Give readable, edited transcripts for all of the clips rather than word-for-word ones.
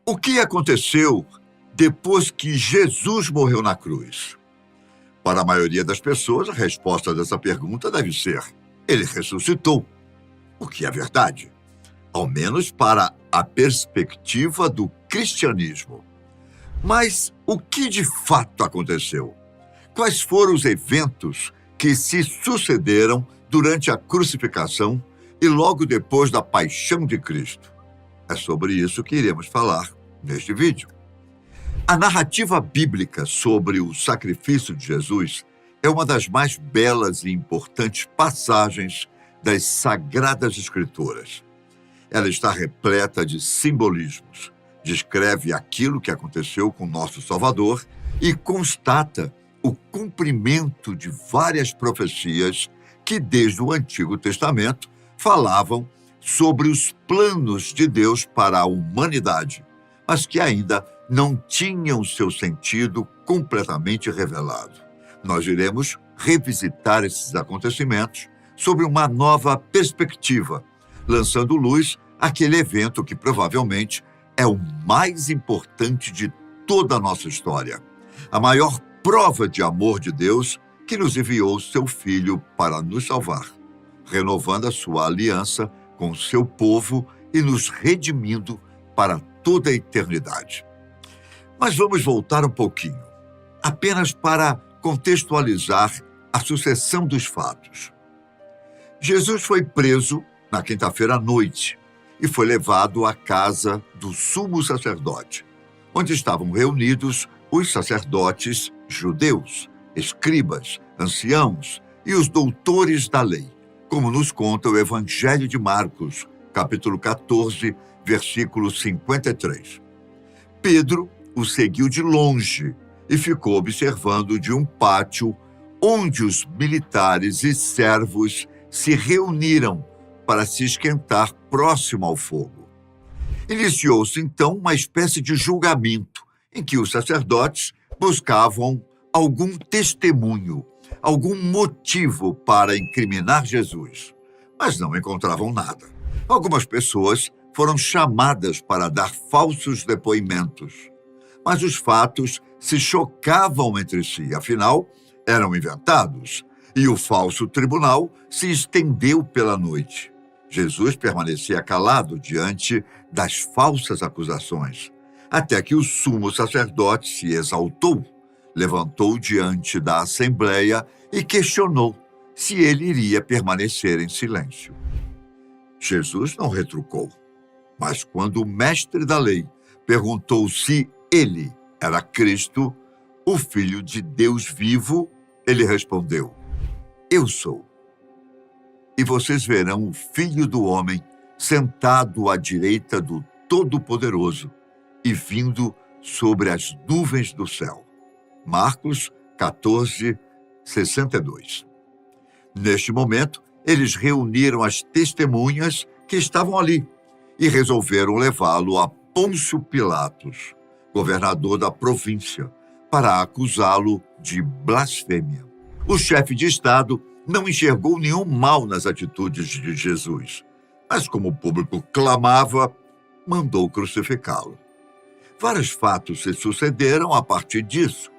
O que aconteceu depois que Jesus morreu na cruz? Para a maioria das pessoas, a resposta dessa pergunta deve ser: ele ressuscitou. O que é verdade, ao menos para a perspectiva do cristianismo. Mas o que de fato aconteceu? Quais foram os eventos que se sucederam durante a crucificação e logo depois da paixão de Cristo? É sobre isso que iremos falar neste vídeo. A narrativa bíblica sobre o sacrifício de Jesus é uma das mais belas e importantes passagens das Sagradas Escrituras. Ela está repleta de simbolismos, descreve aquilo que aconteceu com nosso Salvador e constata o cumprimento de várias profecias que, desde o Antigo Testamento, falavam sobre os planos de Deus para a humanidade, mas que ainda não tinham seu sentido completamente revelado. Nós iremos revisitar esses acontecimentos sob uma nova perspectiva, lançando luz àquele evento que provavelmente é o mais importante de toda a nossa história. A maior prova de amor de Deus que nos enviou seu Filho para nos salvar, renovando a sua aliança com o seu povo e nos redimindo para toda a eternidade. Mas vamos voltar um pouquinho, apenas para contextualizar a sucessão dos fatos. Jesus foi preso na quinta-feira à noite e foi levado à casa do sumo sacerdote, onde estavam reunidos os sacerdotes judeus, escribas, anciãos e os doutores da lei, como nos conta o Evangelho de Marcos, capítulo 14, versículo 53. Pedro o seguiu de longe e ficou observando de um pátio onde os militares e servos se reuniram para se esquentar próximo ao fogo. Iniciou-se então uma espécie de julgamento em que os sacerdotes buscavam algum testemunho, algum motivo para incriminar Jesus, mas não encontravam nada. Algumas pessoas foram chamadas para dar falsos depoimentos, mas os fatos se chocavam entre si, afinal, eram inventados, e o falso tribunal se estendeu pela noite. Jesus permanecia calado diante das falsas acusações, até que o sumo sacerdote se exaltou, levantou diante da assembleia e questionou se ele iria permanecer em silêncio. Jesus não retrucou, mas quando o mestre da lei perguntou se ele era Cristo, o Filho de Deus vivo, ele respondeu: eu sou. E vocês verão o Filho do Homem sentado à direita do Todo-Poderoso e vindo sobre as nuvens do céu. Marcos 14, 62. Neste momento, eles reuniram as testemunhas que estavam ali e resolveram levá-lo a Pôncio Pilatos, governador da província, para acusá-lo de blasfêmia. O chefe de Estado não enxergou nenhum mal nas atitudes de Jesus, mas como o público clamava, mandou crucificá-lo. Vários fatos se sucederam a partir disso,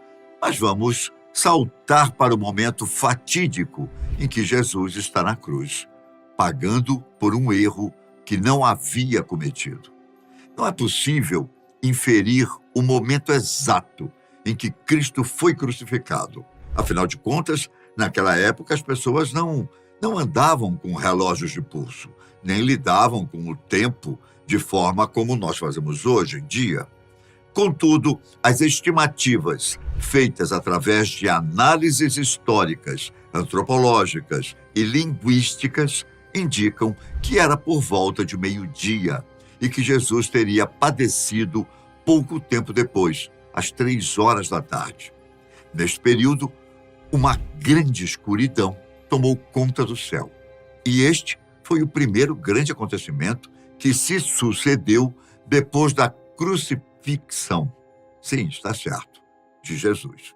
mas vamos saltar para o momento fatídico em que Jesus está na cruz, pagando por um erro que não havia cometido. Não é possível inferir o momento exato em que Cristo foi crucificado. Afinal de contas, naquela época as pessoas não andavam com relógios de pulso, nem lidavam com o tempo de forma como nós fazemos hoje em dia. Contudo, as estimativas feitas através de análises históricas, antropológicas e linguísticas indicam que era por volta de meio-dia e que Jesus teria padecido pouco tempo depois, às 3 da tarde. Neste período, uma grande escuridão tomou conta do céu. E este foi o primeiro grande acontecimento que se sucedeu depois da crucifixão. Sim, está certo, de Jesus.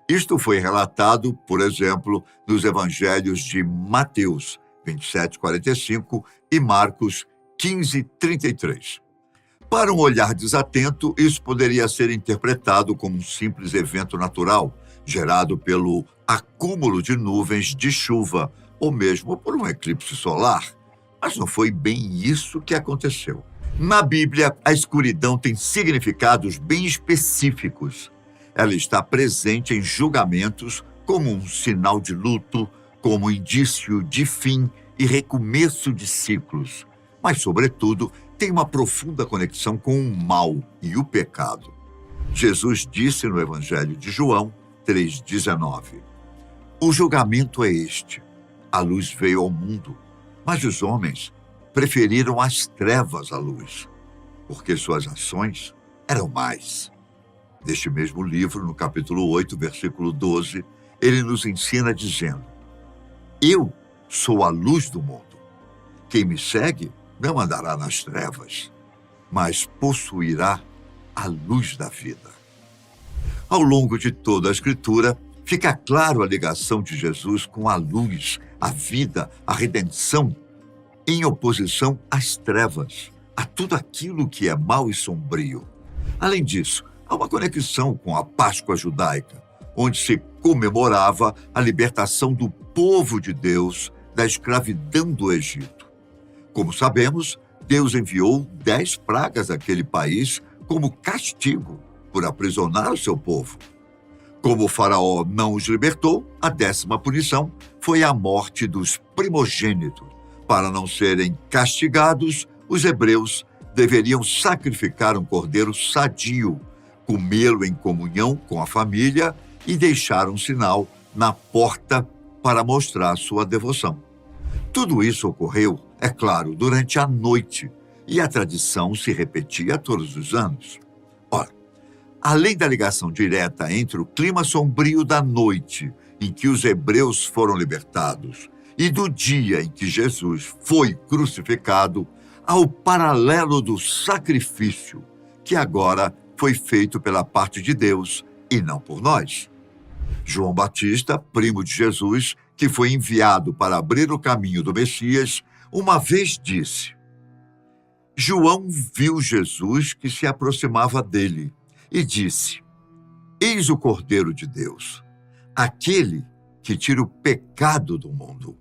Isto foi relatado, por exemplo, nos evangelhos de Mateus 27:45 e Marcos 15:33. Para um olhar desatento, isso poderia ser interpretado como um simples evento natural, gerado pelo acúmulo de nuvens de chuva, ou mesmo por um eclipse solar. Mas não foi bem isso que aconteceu. Na Bíblia, a escuridão tem significados bem específicos. Ela está presente em julgamentos como um sinal de luto, como indício de fim e recomeço de ciclos. Mas, sobretudo, tem uma profunda conexão com o mal e o pecado. Jesus disse no Evangelho de João 3,19: o julgamento é este. A luz veio ao mundo, mas os homens preferiram as trevas à luz, porque suas ações eram más. Neste mesmo livro, no capítulo 8, versículo 12, ele nos ensina dizendo: eu sou a luz do mundo. Quem me segue não andará nas trevas, mas possuirá a luz da vida. Ao longo de toda a Escritura, fica claro a ligação de Jesus com a luz, a vida, a redenção, em oposição às trevas, a tudo aquilo que é mau e sombrio. Além disso, há uma conexão com a Páscoa judaica, onde se comemorava a libertação do povo de Deus da escravidão do Egito. Como sabemos, Deus enviou 10 pragas àquele país como castigo por aprisionar o seu povo. Como o faraó não os libertou, a 10ª punição foi a morte dos primogênitos. Para não serem castigados, os hebreus deveriam sacrificar um cordeiro sadio, comê-lo em comunhão com a família e deixar um sinal na porta para mostrar sua devoção. Tudo isso ocorreu, é claro, durante a noite, e a tradição se repetia todos os anos. Ora, além da ligação direta entre o clima sombrio da noite em que os hebreus foram libertados e do dia em que Jesus foi crucificado, há o paralelo do sacrifício, que agora foi feito pela parte de Deus e não por nós. João Batista, primo de Jesus, que foi enviado para abrir o caminho do Messias, uma vez disse: João viu Jesus que se aproximava dele e disse: eis o Cordeiro de Deus, aquele que tira o pecado do mundo.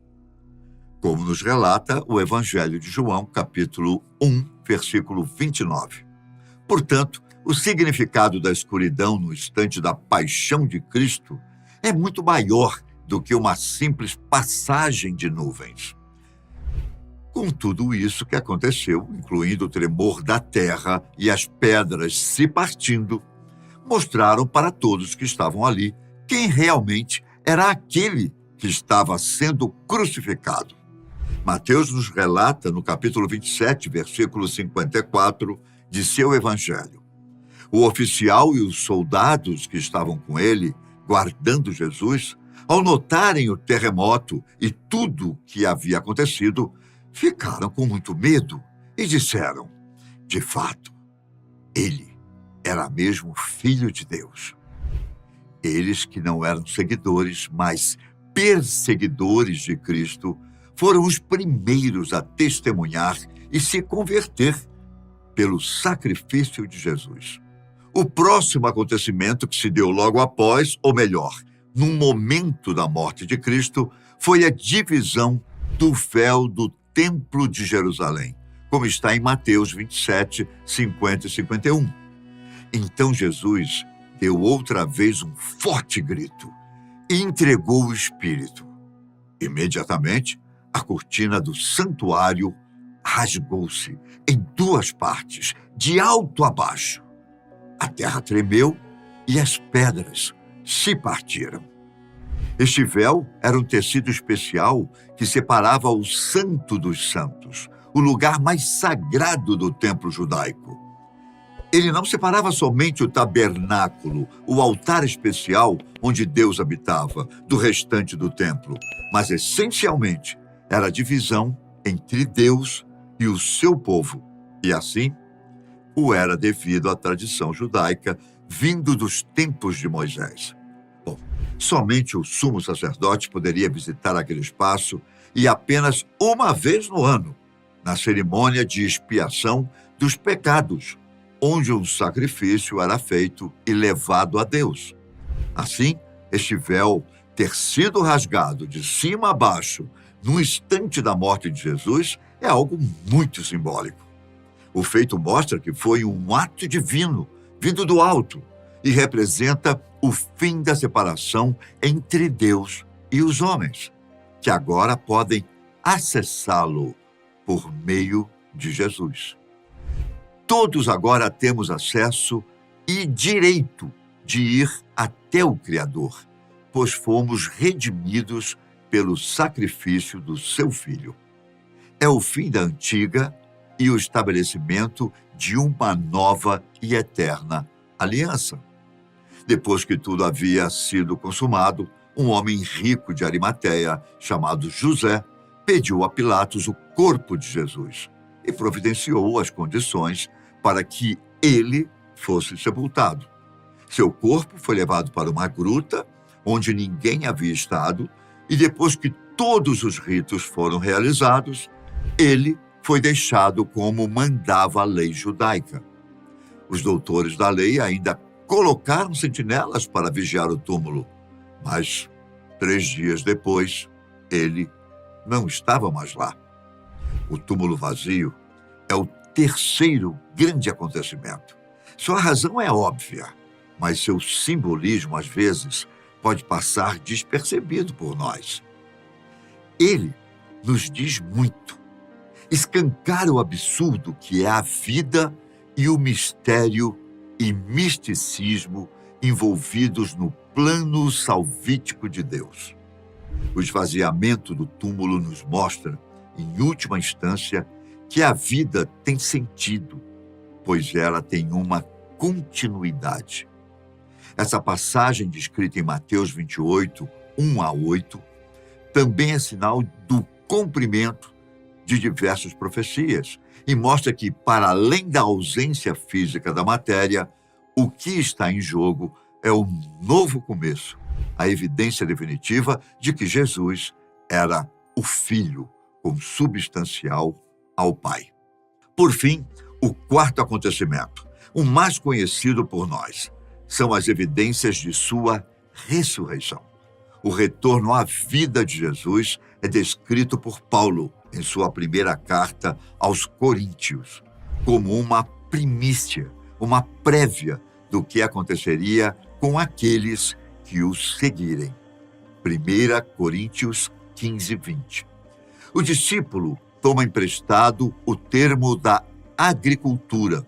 Como nos relata o Evangelho de João, capítulo 1, versículo 29. Portanto, o significado da escuridão no instante da paixão de Cristo é muito maior do que uma simples passagem de nuvens. Com tudo isso que aconteceu, incluindo o tremor da terra e as pedras se partindo, mostraram para todos que estavam ali quem realmente era aquele que estava sendo crucificado. Mateus nos relata no capítulo 27, versículo 54, de seu evangelho. O oficial e os soldados que estavam com ele, guardando Jesus, ao notarem o terremoto e tudo o que havia acontecido, ficaram com muito medo e disseram: de fato, ele era mesmo Filho de Deus. Eles que não eram seguidores, mas perseguidores de Cristo, foram os primeiros a testemunhar e se converter pelo sacrifício de Jesus. O próximo acontecimento que se deu logo após, ou melhor, num momento da morte de Cristo, foi a divisão do véu do Templo de Jerusalém, como está em Mateus 27, 50 e 51. Então Jesus deu outra vez um forte grito e entregou o Espírito. Imediatamente, a cortina do santuário rasgou-se em 2 partes, de alto a baixo. A terra tremeu e as pedras se partiram. Este véu era um tecido especial que separava o Santo dos Santos, o lugar mais sagrado do templo judaico. Ele não separava somente o tabernáculo, o altar especial onde Deus habitava, do restante do templo, mas essencialmente era a divisão entre Deus e o seu povo. E assim, o era devido à tradição judaica vindo dos tempos de Moisés. Bom, somente o sumo sacerdote poderia visitar aquele espaço e apenas uma vez no ano, na cerimônia de expiação, dos pecados, onde um sacrifício era feito e levado a Deus. Assim, este véu ter sido rasgado de cima a baixo no instante da morte de Jesus é algo muito simbólico. O feito mostra que foi um ato divino, vindo do alto, e representa o fim da separação entre Deus e os homens, que agora podem acessá-lo por meio de Jesus. Todos agora temos acesso e direito de ir até o Criador, pois fomos redimidos pelo sacrifício do seu Filho. É o fim da antiga e o estabelecimento de uma nova e eterna aliança. Depois que tudo havia sido consumado, um homem rico de Arimateia, chamado José, pediu a Pilatos o corpo de Jesus e providenciou as condições para que ele fosse sepultado. Seu corpo foi levado para uma gruta onde ninguém havia estado, e depois que todos os ritos foram realizados, ele foi deixado como mandava a lei judaica. Os doutores da lei ainda colocaram sentinelas para vigiar o túmulo, mas 3 dias depois, ele não estava mais lá. O túmulo vazio é o terceiro grande acontecimento. Sua razão é óbvia, mas seu simbolismo, às vezes, pode passar despercebido por nós. Ele nos diz muito. Escancara o absurdo que é a vida e o mistério e misticismo envolvidos no plano salvífico de Deus. O esvaziamento do túmulo nos mostra, em última instância, que a vida tem sentido, pois ela tem uma continuidade. Essa passagem descrita em Mateus 28, 1 a 8, também é sinal do cumprimento de diversas profecias e mostra que, para além da ausência física da matéria, o que está em jogo é um novo começo, a evidência definitiva de que Jesus era o Filho consubstancial ao Pai. Por fim, o quarto acontecimento, o mais conhecido por nós, são as evidências de sua ressurreição. O retorno à vida de Jesus é descrito por Paulo em sua primeira carta aos Coríntios como uma primícia, uma prévia do que aconteceria com aqueles que o seguirem. 1 Coríntios 15, 20. O discípulo toma emprestado o termo da agricultura,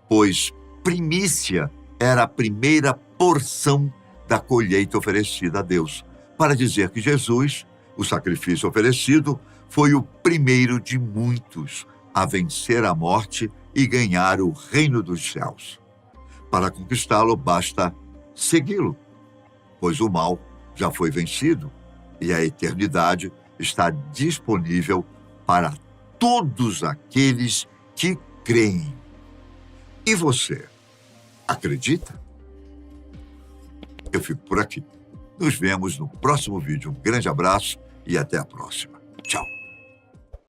pois primícia era a primeira porção da colheita oferecida a Deus, para dizer que Jesus, o sacrifício oferecido, foi o primeiro de muitos a vencer a morte e ganhar o reino dos céus. Para conquistá-lo, basta segui-lo, pois o mal já foi vencido e a eternidade está disponível para todos aqueles que creem. E você, acredita? Eu fico por aqui. Nos vemos no próximo vídeo. Um grande abraço e até a próxima. Tchau.